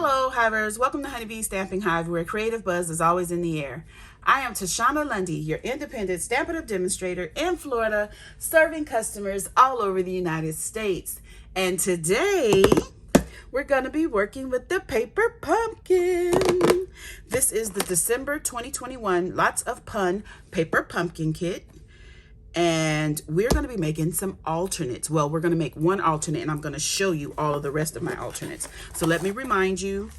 Hello, Hivers. Welcome to Honeybee Stamping Hive, where creative buzz is always in the air. I am Tashana Lundy, your independent Stampin' Up Demonstrator in Florida, serving customers all over the United States. And today, we're going to be working with the paper pumpkin. This is the December 2021 Lots of Pun paper pumpkin kit. And we're going to be making some alternates. Well, we're going to make one alternate, and I'm going to show you all of the rest of my alternates. So let me remind you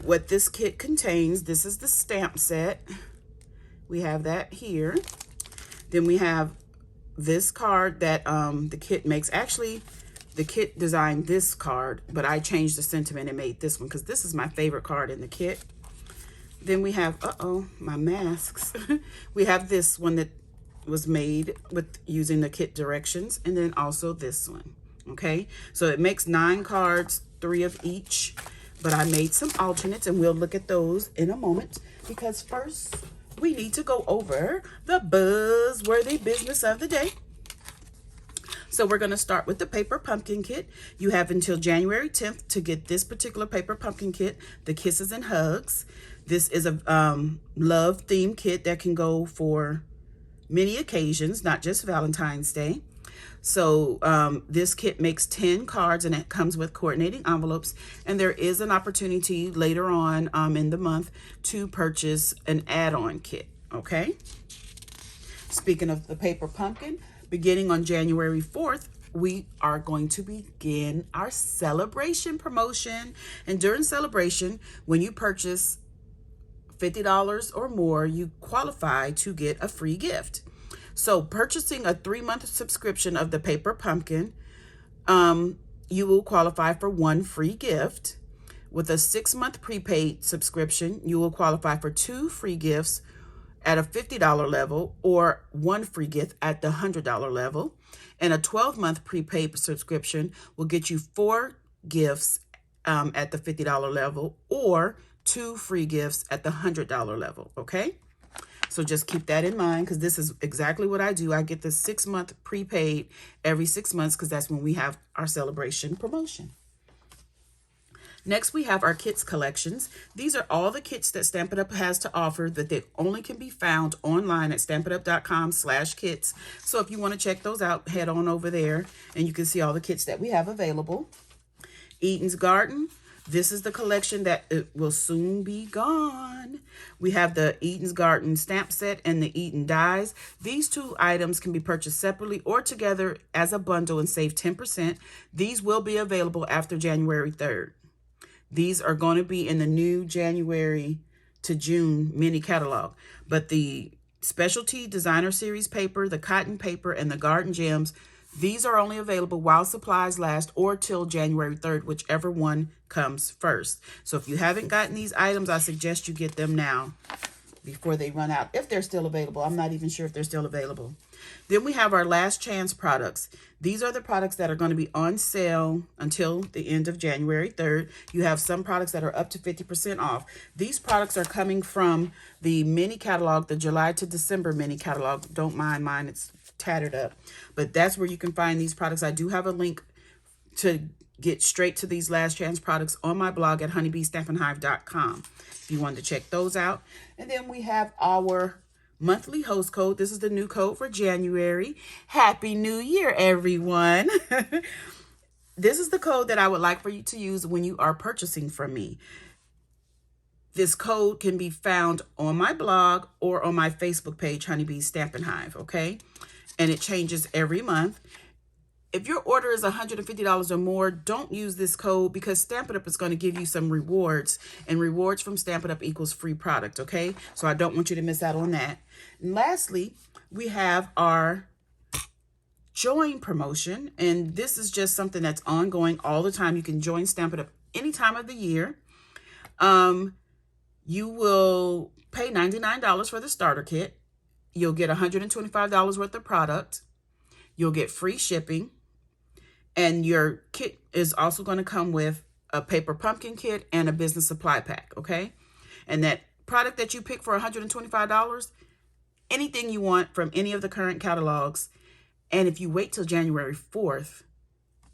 what this kit contains. This is the stamp set. We have that here. Then we have this card that the kit makes. Actually, the kit designed this card, but I changed the sentiment and made this one because this is my favorite card in the kit. Then we have, my masks. We have this one that was made with using the kit directions, and then also this one. Okay, so it makes 9 cards, 3 of each, but I made some alternates and we'll look at those in a moment, because first we need to go over the buzzworthy business of the day. So we're going to start with the paper pumpkin kit. You have until January 10th to get this particular paper pumpkin kit, the Kisses and Hugs. This is a love theme kit that can go for many occasions, not just Valentine's Day. So this kit makes 10 cards, and it comes with coordinating envelopes, and there is an opportunity later on in the month to purchase an add-on kit. Okay, speaking of the paper pumpkin, beginning on January 4th, we are going to begin our celebration promotion. And during celebration, when you purchase $50 or more, you qualify to get a free gift. So purchasing a 3-month subscription of the paper pumpkin, you will qualify for 1 free gift. With a 6-month prepaid subscription, you will qualify for 2 free gifts at a $50 level, or 1 free gift at the $100 level. And a 12-month prepaid subscription will get you 4 gifts at the $50 level, or 2 free gifts at the $100 level. Okay, so just keep that in mind, because this is exactly what I do. I get the 6-month prepaid every 6 months, because that's when we have our celebration promotion. Next, we have our kits collections. These are all the kits that Stampin' Up has to offer, that they only can be found online at stampinup.com/kits. So if you want to check those out, head on over there and you can see all the kits that we have available. Eden's Garden. This is the collection that it will soon be gone. We have the Eden's Garden stamp set and the Eden dies. These 2 items can be purchased separately or together as a bundle and save 10%. These will be available after January 3rd. These are going to be in the new January to June mini catalog. But the specialty designer series paper, the cotton paper, and the garden gems, these are only available while supplies last, or till January 3rd, whichever one comes first. So if you haven't gotten these items, I suggest you get them now before they run out, if they're still available. I'm not even sure if they're still available. Then we have our last chance products. These are the products that are going to be on sale until the end of January 3rd. You have some products that are up to 50% off. These products are coming from the mini catalog, the July to December mini catalog. Don't mind mine, it's tattered up. But that's where you can find these products. I do have a link to get straight to these last chance products on my blog at honeybeestampinghive.com if you wanted to check those out. And then we have our monthly host code. This is the new code for January. Happy New Year, everyone. This is the code that I would like for you to use when you are purchasing from me. This code can be found on my blog or on my Facebook page, Honeybee Stampin' Hive, okay? And it changes every month. If your order is $150 or more, don't use this code, because Stampin' Up is going to give you some rewards, and rewards from Stampin' Up equals free product, okay? So I don't want you to miss out on that. And lastly, we have our join promotion, and this is just something that's ongoing all the time. You can join Stampin' Up any time of the year. You will pay $99 for the starter kit. You'll get $125 worth of product. You'll get free shipping. And your kit is also going to come with a paper pumpkin kit and a business supply pack, okay? And that product that you pick for $125, anything you want from any of the current catalogs. And if you wait till January 4th,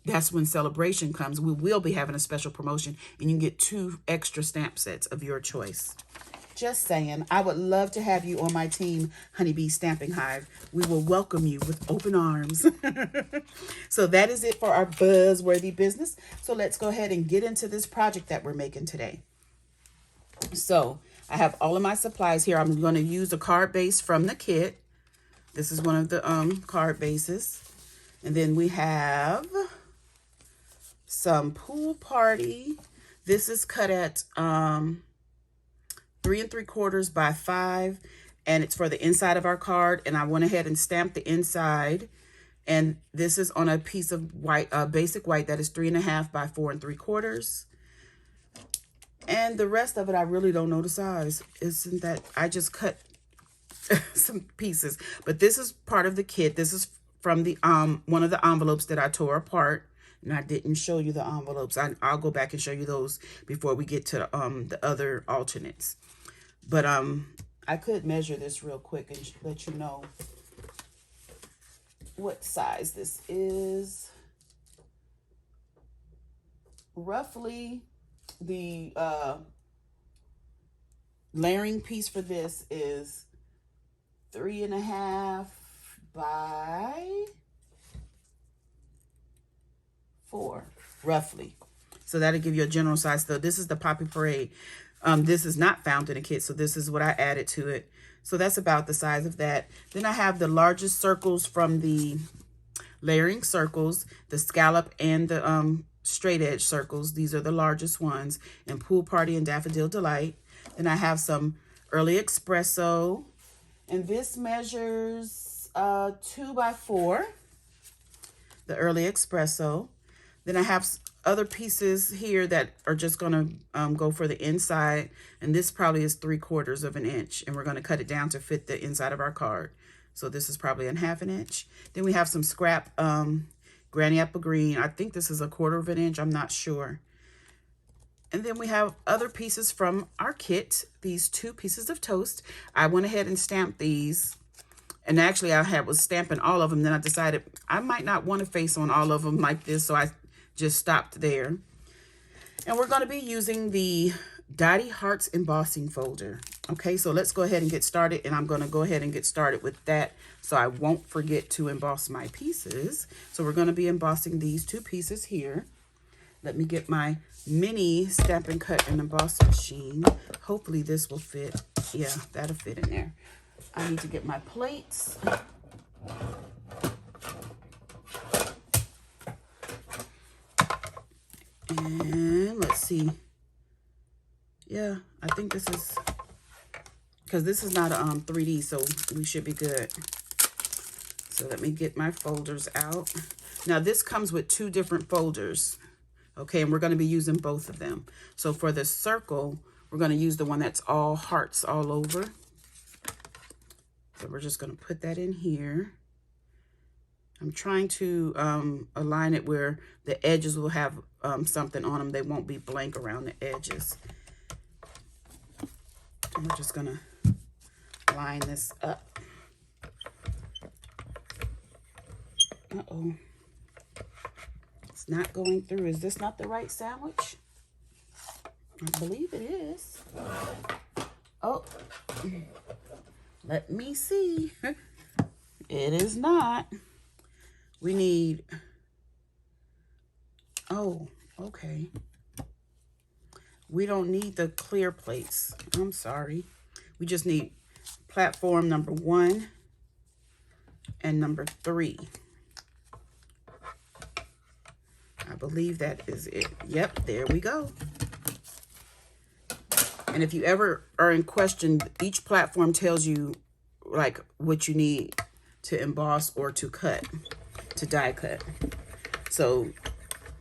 that's when celebration comes. We will be having a special promotion, and you can get 2 extra stamp sets of your choice. Just saying, I would love to have you on my team, Honeybee Stamping Hive. We will welcome you with open arms. So that is it for our Buzzworthy business. So let's go ahead and get into this project that we're making today. So I have all of my supplies here. I'm going to use a card base from the kit. This is one of the card bases. And then we have some Pool Party. This is cut at 3 3/4 by 5, and it's for the inside of our card. And I went ahead and stamped the inside, and this is on a piece of white, basic white that is 3 1/2 by 4 3/4. And the rest of it, I really don't know the size. Isn't that, I just cut some pieces. But this is part of the kit. This is from the one of the envelopes that I tore apart. And I didn't show you the envelopes. I'll go back and show you those before we get to the other alternates. But I could measure this real quick and let you know what size this is. Roughly, the layering piece for this is 3 1/2 by 4, roughly. So that'll give you a general size. So this is the Poppy Parade. This is not found in a kit, so this is what I added to it. So that's about the size of that. Then I have the largest circles from the layering circles, the scallop and the straight edge circles. These are the largest ones, and Pool Party and Daffodil Delight. Then I have some Early Espresso, and this measures 2 by 4, the Early Espresso. Then I have other pieces here that are just going to go for the inside, and this probably is 3/4 of an inch, and we're going to cut it down to fit the inside of our card. So this is probably 1/2 an inch. Then we have some scrap Granny Apple Green. I think this is 1/4 of an inch. I'm not sure. And then we have other pieces from our kit. These 2 pieces of toast. I went ahead and stamped these. And actually I was stamping all of them. Then I decided I might not want to face on all of them like this. So I just stopped there. And we're going to be using the Dottie Hearts embossing folder. Okay, so let's go ahead and get started. And I'm going to go ahead and get started with that so I won't forget to emboss my pieces. So we're going to be embossing these 2 pieces here. Let me get my mini Stampin' Cut and Emboss machine. Hopefully this will fit. Yeah, that'll fit in there. I need to get my plates. And let's see. Yeah, I think this is, because this is not a 3D, so we should be good. So let me get my folders out. Now this comes with 2 different folders. Okay, and we're going to be using both of them. So for the circle, we're going to use the one that's all hearts all over. So we're just going to put that in here. I'm trying to align it where the edges will have something on them. They won't be blank around the edges. And we're just going to line this up. Uh-oh. It's not going through. Is this not the right sandwich? I believe it is. Oh, let me see. It is not. We need, oh, okay. We don't need the clear plates. I'm sorry. We just need platform number 1 and number 3. I believe that is it. Yep, there we go. And if you ever are in question, each platform tells you like what you need to emboss or to cut, to die cut. So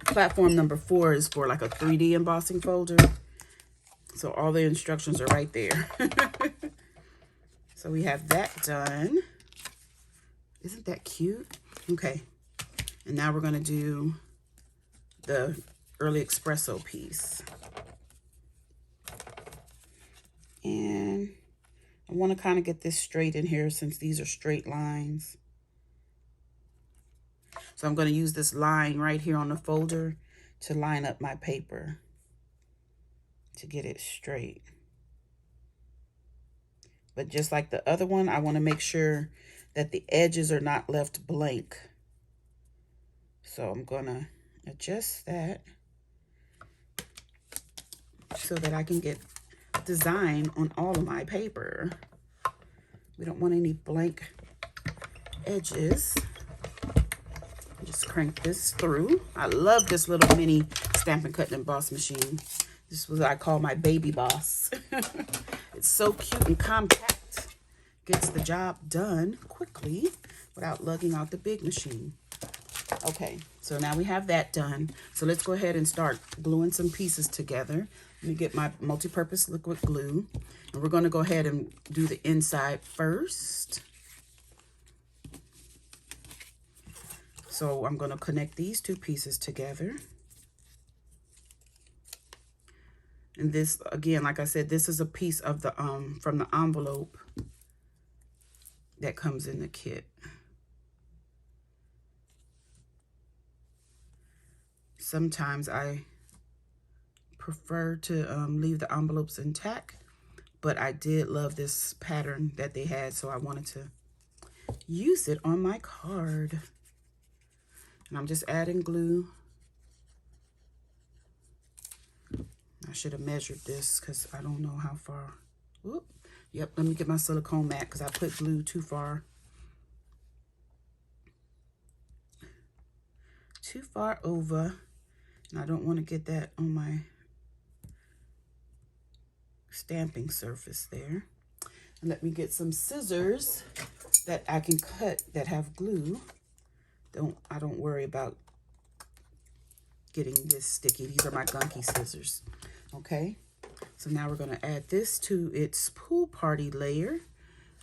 platform number 4 is for like a 3D embossing folder. So all the instructions are right there. So we have that done. Isn't that cute? Okay. And now we're going to do the Early Espresso piece. And I want to kind of get this straight in here since these are straight lines. So I'm going to use this line right here on the folder to line up my paper to get it straight. But just like the other one, I want to make sure that the edges are not left blank. So I'm going to adjust that so that I can get design on all of my paper. We don't want any blank edges. Just crank this through. I love this little mini Stampin' Cut and Emboss machine. This is what I call my baby boss. It's so cute and compact. Gets the job done quickly without lugging out the big machine. Okay, so now we have that done. So let's go ahead and start gluing some pieces together. Let me get my multi-purpose liquid glue. And we're going to go ahead and do the inside first. So I'm going to connect these two pieces together. And this, again, like I said, this is a piece of the from the envelope that comes in the kit. Sometimes I prefer to leave the envelopes intact, but I did love this pattern that they had, so I wanted to use it on my card. And I'm just adding glue. I should have measured this because I don't know how far. Whoop. Yep, let me get my silicone mat because I put glue too far over. And I don't want to get that on my stamping surface there. And let me get some scissors that I can cut that have glue. I don't worry about getting this sticky. These are my gunky scissors. Okay, so now we're going to add this to its pool party layer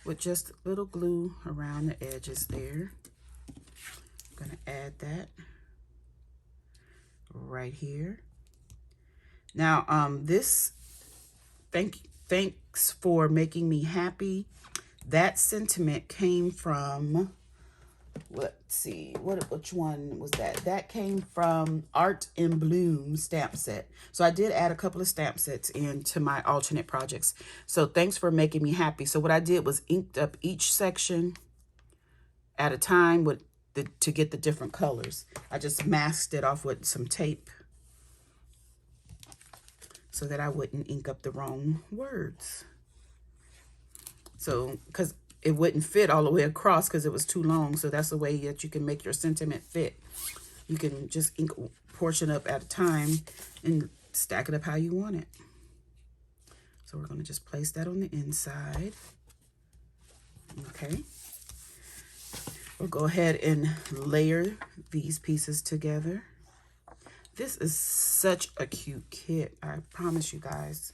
with just a little glue around the edges there. I'm going to add that right here. Now, this, thanks for making me happy. That sentiment came from, let's see, which one was that? That came from Art in Bloom stamp set. So I did add a couple of stamp sets into my alternate projects. So thanks for making me happy. So what I did was inked up each section at a time to get the different colors. I just masked it off with some tape so that I wouldn't ink up the wrong words. So, because it wouldn't fit all the way across because it was too long. So that's the way that you can make your sentiment fit. You can just ink a portion up at a time and stack it up how you want it. So we're going to just place that on the inside. Okay. We'll go ahead and layer these pieces together. This is such a cute kit. I promise you guys.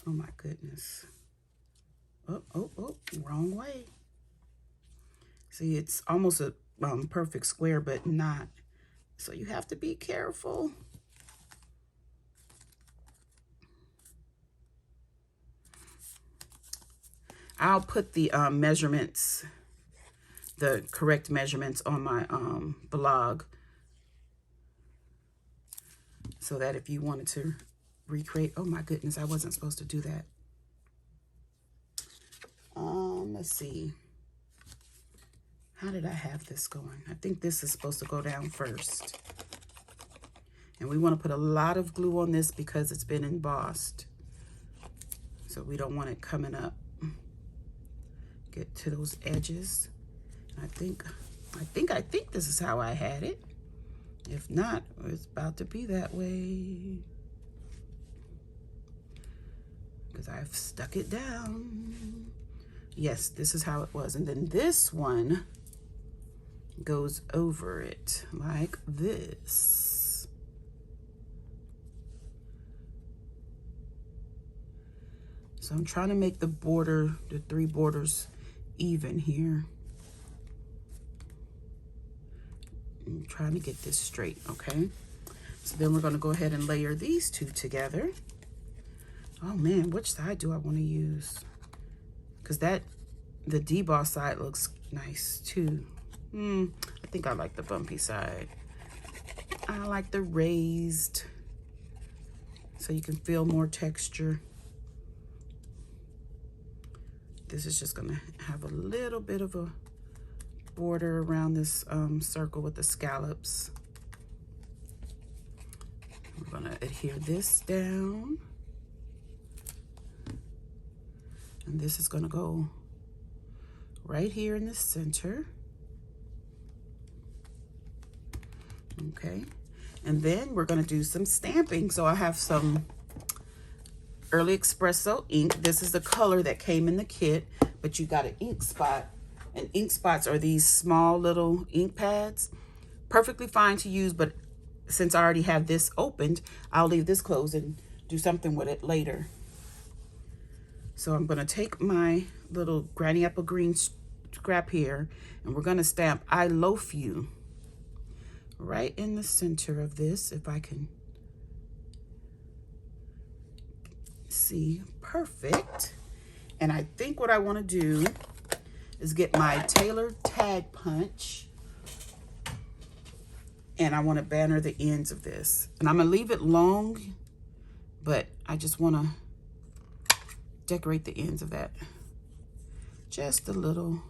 Oh my goodness. Oh, wrong way. See, it's almost a perfect square, but not. So you have to be careful. I'll put the measurements, the correct measurements on my blog, so that if you wanted to recreate, oh my goodness, I wasn't supposed to do that. Let's see. How did I have this going? I think this is supposed to go down first. And we want to put a lot of glue on this because it's been embossed. So we don't want it coming up. Get to those edges. I think this is how I had it. If not, it's about to be that way. Because I've stuck it down. Yes, this is how it was. And then this one goes over it like this. So I'm trying to make the border, the three borders, even here. I'm trying to get this straight, okay? So then we're going to go ahead and layer these two together. Oh man, which side do I want to use? Because the deboss side looks nice too. I think I like the bumpy side. I like the raised, so you can feel more texture. This is just gonna have a little bit of a border around this circle with the scallops. We're gonna adhere this down. And this is gonna go right here in the center. Okay, and then we're gonna do some stamping. So I have some Early Espresso ink. This is the color that came in the kit, but you got an ink spot. And ink spots are these small little ink pads. Perfectly fine to use, but since I already have this opened, I'll leave this closed and do something with it later. So I'm gonna take my little Granny Apple Green scrap here, and we're gonna stamp I Loaf You right in the center of this, if I can see. Perfect. And I think what I want to do is get my tailored tag punch, and I want to banner the ends of this. And I'm gonna leave it long, but I just want to decorate the ends of that just a little.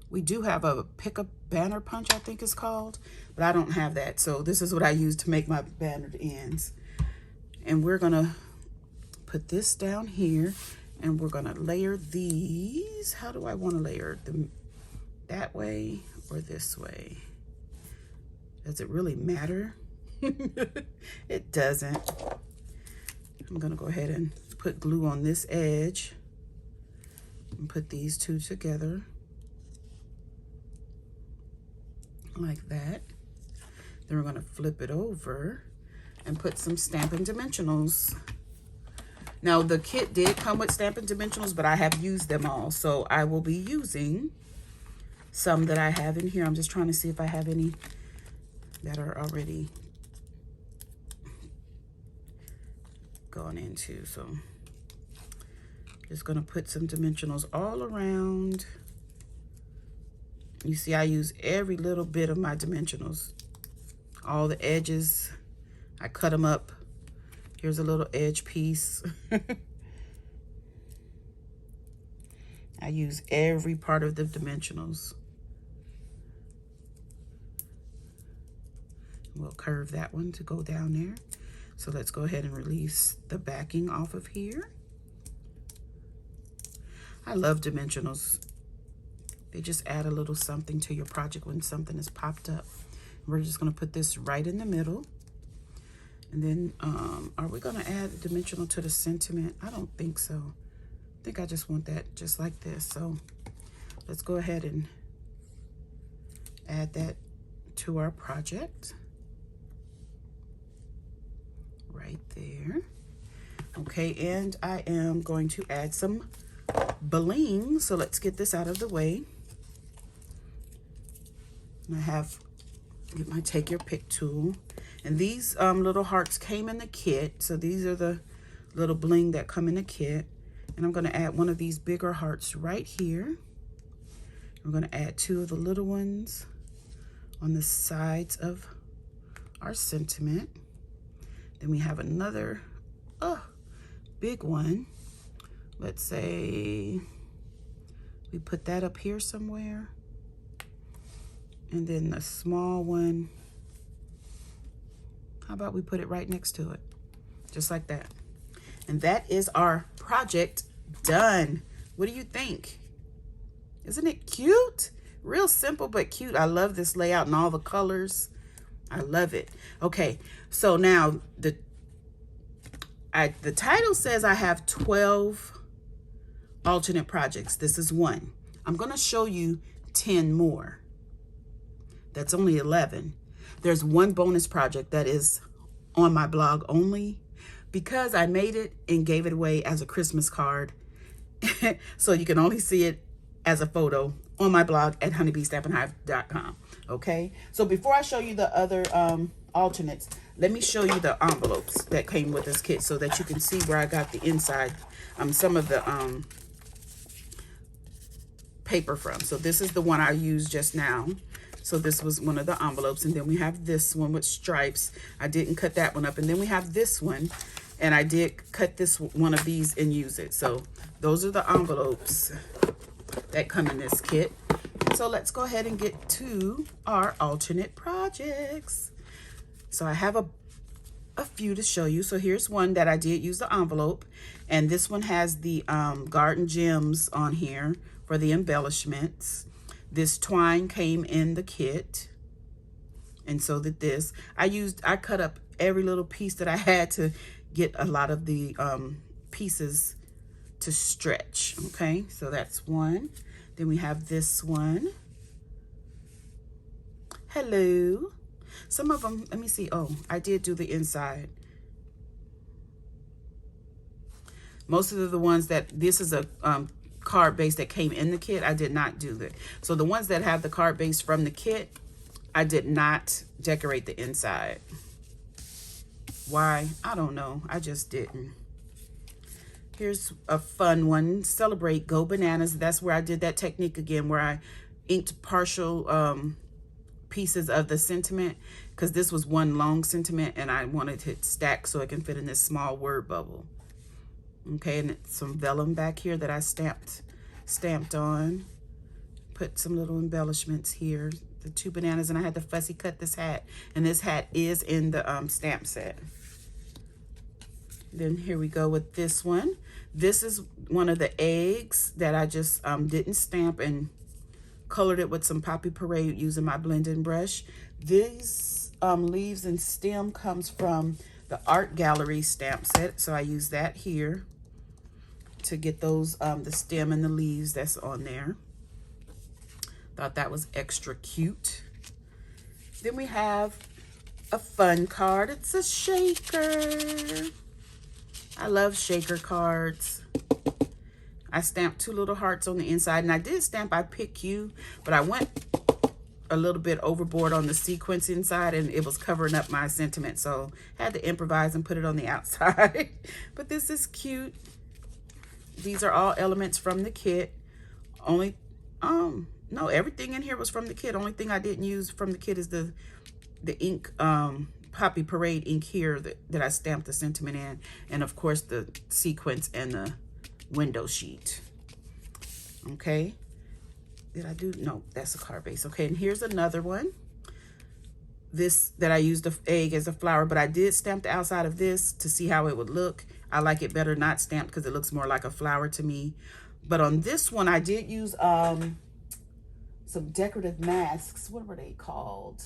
We do have a pickup banner punch, I think it's called, but I don't have that. So this is what I use to make my bannered ends. And we're gonna put this down here, and we're gonna layer these. How do I want to layer them? That way or this way? Does it really matter? It doesn't. I'm gonna go ahead and put glue on this edge and put these two together like that. Then we're gonna flip it over and put some Stampin' Dimensionals. Now the kit did come with Stampin' Dimensionals, but I have used them all, so I will be using some that I have in here. I'm just trying to see if I have any that are already gone into. So just gonna put some dimensionals all around. You see, I use every little bit of my dimensionals. All the edges, I cut them up. Here's a little edge piece. I use every part of the dimensionals. We'll curve that one to go down there. So let's go ahead and release the backing off of here. I love dimensionals. They just add a little something to your project when something is popped up. We're just gonna put this right in the middle. And then, are we gonna add a dimensional to the sentiment? I don't think so. I think I just want that just like this. So let's go ahead and add that to our project. Right there. Okay, and I am going to add some bling. So let's get this out of the way. And I have, get my Take Your Pick tool. And these little hearts came in the kit. So these are the little bling that come in the kit. And I'm going to add one of these bigger hearts right here. I'm going to add two of the little ones on the sides of our sentiment. Then we have another big one. Let's say we put that up here somewhere. And then the small one, how about we put it right next to it? Just like that. And that is our project done. What do you think? Isn't it cute? Real simple but cute. I love this layout and all the colors. I love it. Okay, so now the title says I have 12 alternate projects. This is one. I'm going to show you 10 more. That's only 11. There's one bonus project that is on my blog only because I made it and gave it away as a Christmas card. So you can only see it as a photo on my blog at honeybeestampinhive.com. Okay, so before I show you the other alternates, let me show you the envelopes that came with this kit so that you can see where I got the inside, some of the paper from. So this is the one I used just now. So this was one of the envelopes. And then we have this one with stripes. I didn't cut that one up. And then we have this one. And I did cut this one of these and use it. So those are the envelopes that come in this kit. So let's go ahead and get to our alternate projects. So I have a few to show you. So here's one that I did use the envelope. And this one has the garden gems on here for the embellishments. This twine came in the kit. And so did this. I cut up every little piece that I had to get a lot of the pieces to stretch. Okay, so that's one. Then we have this one. Hello. Some of them, let me see. Oh, I did do the inside. Most of the ones that, this is a card base that came in the kit, I did not do that. So the ones that have the card base from the kit, I did not decorate the inside. Why? I don't know. I just didn't. Here's a fun one. Celebrate, go bananas. That's where I did that technique again, where I inked partial pieces of the sentiment, because this was one long sentiment and I wanted it stacked so it can fit in this small word bubble. Okay, and it's some vellum back here that I stamped on. Put some little embellishments here. The 2 bananas, and I had to fussy cut this hat, and this hat is in the stamp set. Then here we go with this one. This is one of the eggs that I just didn't stamp and colored it with some Poppy Parade using my blending brush. These leaves and stem comes from the Art Gallery stamp set, so I use that here to get those the stem and the leaves that's on there. Thought that was extra cute. Then we have a fun card. It's a shaker. I love shaker cards. I stamped 2 little hearts on the inside, and I did stamp I Pick You, but I went a little bit overboard on the sequence inside, and it was covering up my sentiment, so I had to improvise and put it on the outside. But this is cute. These are all elements from the kit. Only no, everything in here was from the kit. Only thing I didn't use from the kit is the ink, Poppy Parade ink here that I stamped the sentiment in, and of course the sequence and the window sheet. Okay, did I do? No, that's a card base. Okay, and here's another one. This that I used the egg as a flower, but I did stamp the outside of this to see how it would look. I like it better not stamped because it looks more like a flower to me. But on this one, I did use some decorative masks. What were they called?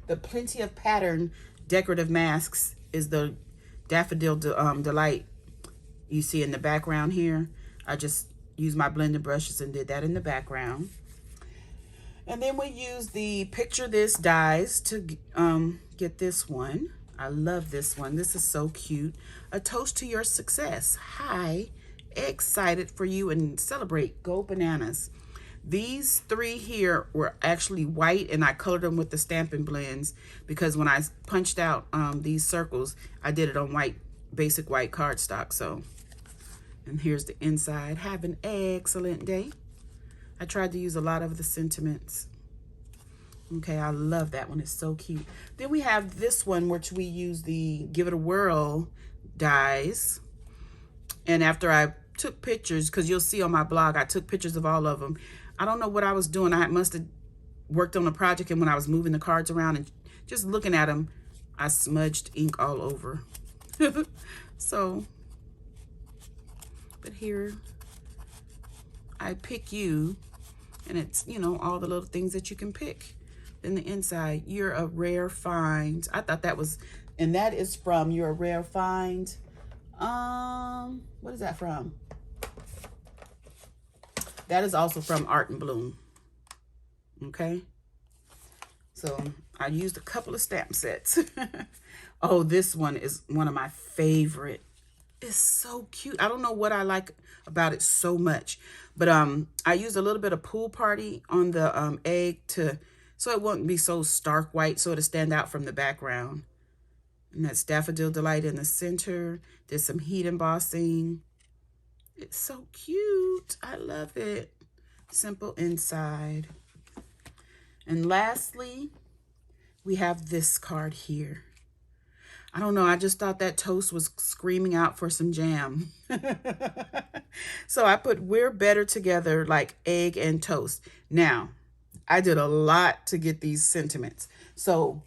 The Plenty of Pattern decorative masks is the Daffodil Delight you see in the background here. I just used my blending brushes and did that in the background. And then we use the Picture This dies to get this one. I love this one. This is so cute. A toast to your success. Hi, excited for you and celebrate. Go bananas. These 3 here were actually white, and I colored them with the Stampin' Blends because when I punched out these circles, I did it on white, basic white cardstock. So, and here's the inside. Have an excellent day. I tried to use a lot of the sentiments. Okay, I love that one. It's so cute. Then we have this one, which we use the Give It a Whirl dies. And after I took pictures, because you'll see on my blog, I took pictures of all of them. I don't know what I was doing. I must have worked on a project, and when I was moving the cards around and just looking at them, I smudged ink all over. So, but here, I Pick You, and it's, you know, all the little things that you can pick. Then the inside, you're a rare find. I thought that was, and that is from You're a Rare Find. What is that from? That is also from Art and Bloom. Okay. So I used a couple of stamp sets. Oh, this one is one of my favorite. It's so cute. I don't know what I like about it so much, but I used a little bit of Pool Party on the egg so it wouldn't be so stark white, so it'll stand out from the background. And that's Daffodil Delight in the center. There's some heat embossing. It's so cute. I love it. Simple inside. And lastly, we have this card here. I don't know, I just thought that toast was screaming out for some jam. So I put "We're better together" like egg and toast. Now, I did a lot to get these sentiments. So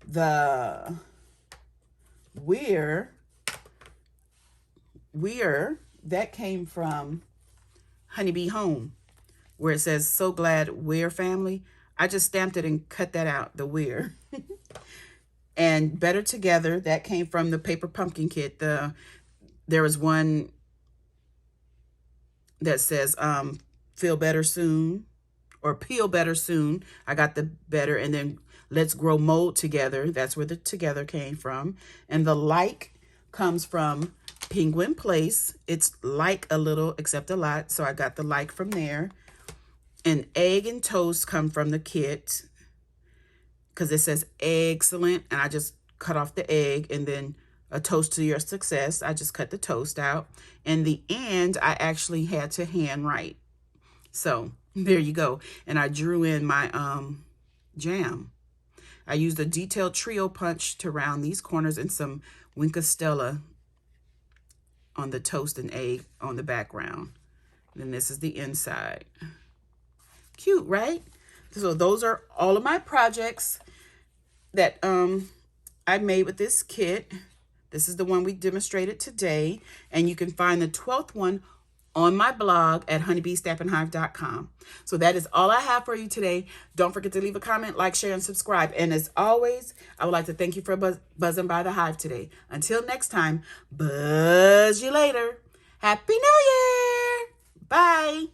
the we're, that came from Honeybee Home, where it says, "So glad we're family." I just stamped it and cut that out, the "we're." And "Better Together," that came from the Paper Pumpkin Kit. There was one that says "Feel Better Soon" or "Peel Better Soon." I got the "better," and then "Let's Grow Mold Together." That's where the "together" came from. And the "like" comes from Penguin Place. It's like a little except a lot, so I got the "like" from there. And "egg and toast" come from the kit, because it says "excellent," and I just cut off the egg, and then "a toast to your success." I just cut the toast out. And the "and" I actually had to hand write. So there you go. And I drew in my jam. I used a detailed trio punch to round these corners and some Wink of Stella on the toast and egg on the background. Then this is the inside. Cute, right? So those are all of my projects that I made with this kit. This is the one we demonstrated today, and you can find the 12th one on my blog at honeybeestampinhive.com. So that is all I have for you today. Don't forget to leave a comment, like, share, and subscribe. And as always, I would like to thank you for buzzing by the hive today. Until next time, buzz you later. Happy New Year! Bye!